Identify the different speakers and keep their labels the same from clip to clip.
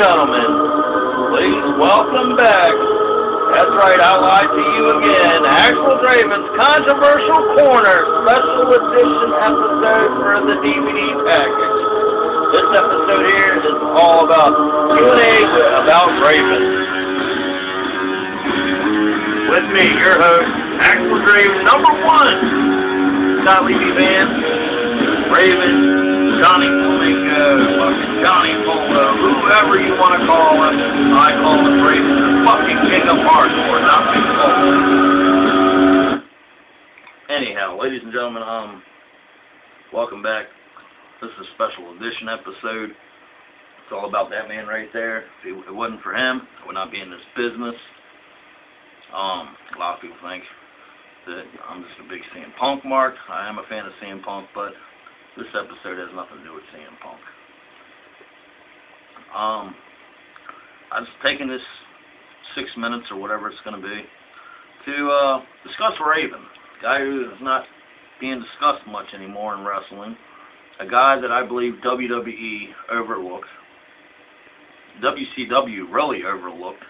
Speaker 1: gentlemen, please welcome back. That's right, I lied to you again. Actual Draven's Controversial Corner Special Edition episode for the DVD package. This episode here is all about Q&A about Draven. With me, your host, Actual Draven, #1, Scott Levy Van, Draven, Johnny Flamingo, fucking Johnny Polo, whoever you want to call him. I call him Draven, the fucking king of hardcore, not Big Polo. Anyhow, ladies and gentlemen, welcome back. This is a special edition episode. It's all about that man right there. If it wasn't for him, I would not be in this business. A lot of people think that I'm just a big CM Punk mark. I am a fan of CM Punk, but this episode has nothing to do with CM Punk. I'm just taking this 6 minutes or whatever it's going to be to discuss Draven, a guy who is not being discussed much anymore in wrestling, a guy that I believe WWE overlooked, WCW really overlooked,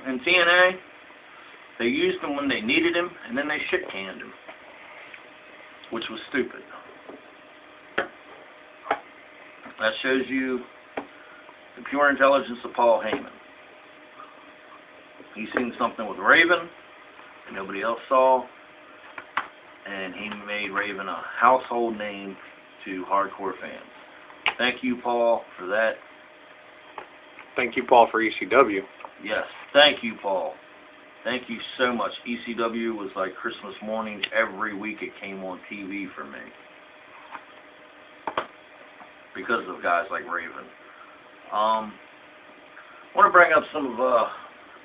Speaker 1: and TNA, they used him when they needed him, and then they shit-canned him, which was stupid. That shows you the pure intelligence of Paul Heyman. He's seen something with Draven that nobody else saw, and he made Draven a household name to hardcore fans. Thank you, Paul, for that.
Speaker 2: Thank you, Paul, for ECW.
Speaker 1: Yes, thank you, Paul. Thank you so much. ECW was like Christmas mornings. Every week it came on TV for me. Because of guys like Draven. I want to bring up some of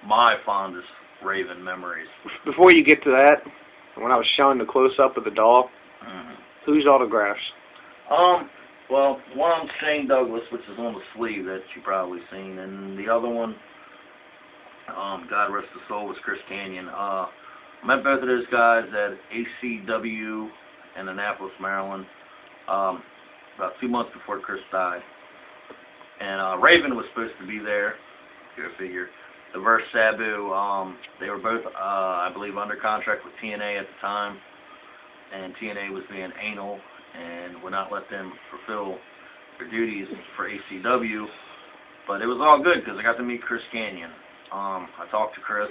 Speaker 1: my fondest Draven memories.
Speaker 2: Before you get to that, when I was showing the close-up of the doll, whose autographs?
Speaker 1: Well, one Shane Douglas, which is on the sleeve that you've probably seen, and the other one, God rest his soul, was Chris Kanyon. I met both of those guys at ACW in Annapolis, Maryland, about 2 months before Chris died. And Draven was supposed to be there, go figure, to verse Sabu. They were both, I believe, under contract with TNA at the time, and TNA was being anal and would not let them fulfill their duties for ACW. But it was all good because I got to meet Chris Kanyon. I talked to Chris.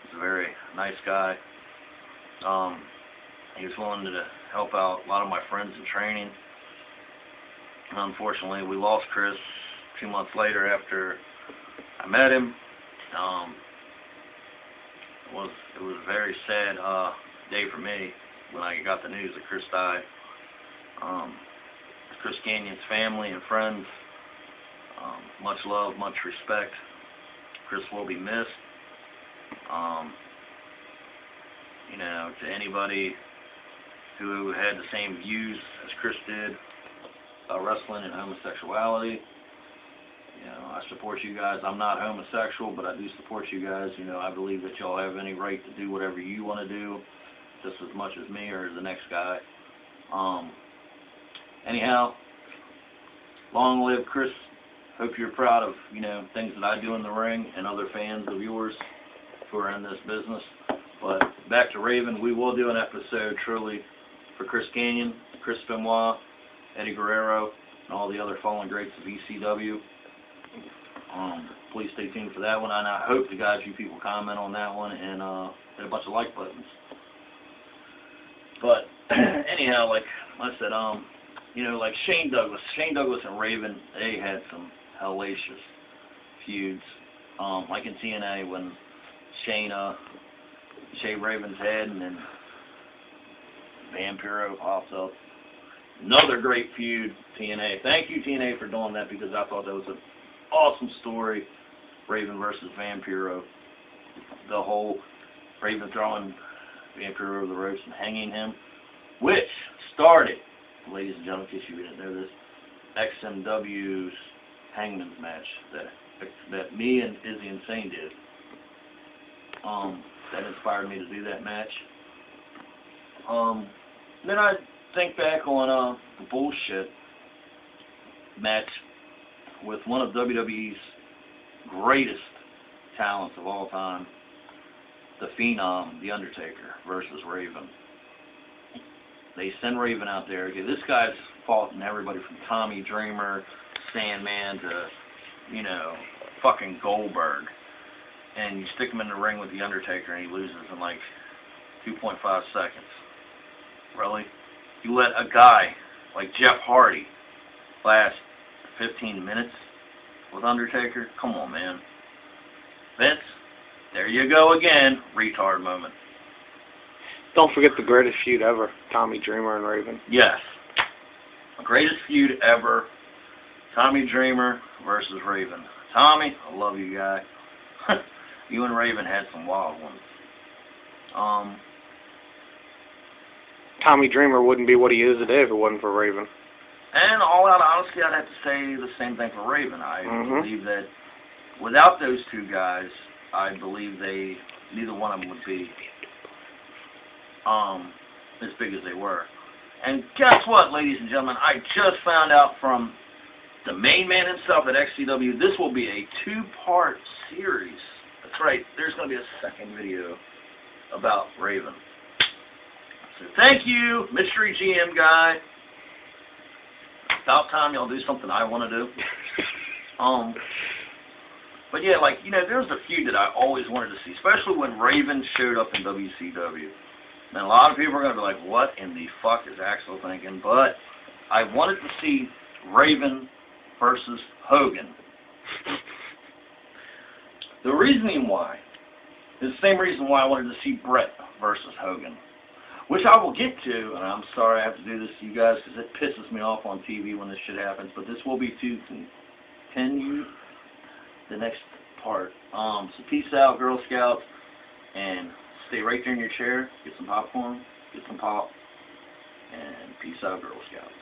Speaker 1: He's a very nice guy. He was willing to help out a lot of my friends in training. Unfortunately, we lost Chris 2 months later after I met him. It was a very sad day for me when I got the news that Chris died. Chris Kanyon's family and friends, much love, much respect. Chris will be missed. You know, to anybody who had the same views as Chris did about wrestling and homosexuality, you know, I support you guys. I'm not homosexual, but I do support you guys. You know, I believe that y'all have any right to do whatever you want to do, just as much as me or the next guy. Anyhow, long live Chris. Hope you're proud of, you know, things that I do in the ring and other fans of yours who are in this business. But back to Draven, we will do an episode truly for Chris Kanyon, Chris Benoit, Eddie Guerrero, and all the other fallen greats of ECW. Please stay tuned for that one, and I hope to God you people comment on that one and hit a bunch of like buttons. But anyhow, like I said, you know, like Shane Douglas and Draven, they had some hellacious feuds. Like in TNA when Shane shaved Raven's head and then Vampiro pops up. Another great feud, TNA. Thank you, TNA, for doing that because I thought that was an awesome story. Draven versus Vampiro. The whole Draven throwing Vampiro over the ropes and hanging him, which started, ladies and gentlemen, in case you didn't know this, XMW's Hangman's match that me and Izzy Insane did. That inspired me to do that match. Then I think back on the bullshit match with one of WWE's greatest talents of all time, the Phenom, The Undertaker, versus Raven. They send Raven out there. Okay, this guy's fought everybody from Tommy Dreamer, Sandman, to, you know, fucking Goldberg. And you stick him in the ring with The Undertaker and he loses in like 2.5 seconds. Really? You let a guy like Jeff Hardy last 15 minutes with Undertaker? Come on, man. Vince, there you go again. Retard moment.
Speaker 2: Don't forget the greatest feud ever, Tommy Dreamer and Raven.
Speaker 1: Yes. The greatest feud ever, Tommy Dreamer versus Raven. Tommy, I love you, guy. You and Raven had some wild ones.
Speaker 2: Tommy Dreamer wouldn't be what he is today if it wasn't for Raven.
Speaker 1: And all out honesty, I'd have to say the same thing for Raven. I believe that without those two guys, I believe neither one of them would be as big as they were. And guess what, ladies and gentlemen? I just found out from the main man himself at XCW, this will be a 2-part series. That's right, there's going to be a second video about Raven. So thank you, Mystery GM guy. About time y'all do something I want to do. But yeah, like, you know, there's a feud that I always wanted to see, especially when Raven showed up in WCW. And a lot of people are going to be like, what in the fuck is Axel thinking? But I wanted to see Raven versus Hogan. The reasoning why is the same reason why I wanted to see Brett versus Hogan, which I will get to, and I'm sorry I have to do this to you guys because it pisses me off on TV when this shit happens, but this will be to continue the next part. So peace out, Girl Scouts, and stay right there in your chair, get some popcorn, get some pop, and peace out, Girl Scouts.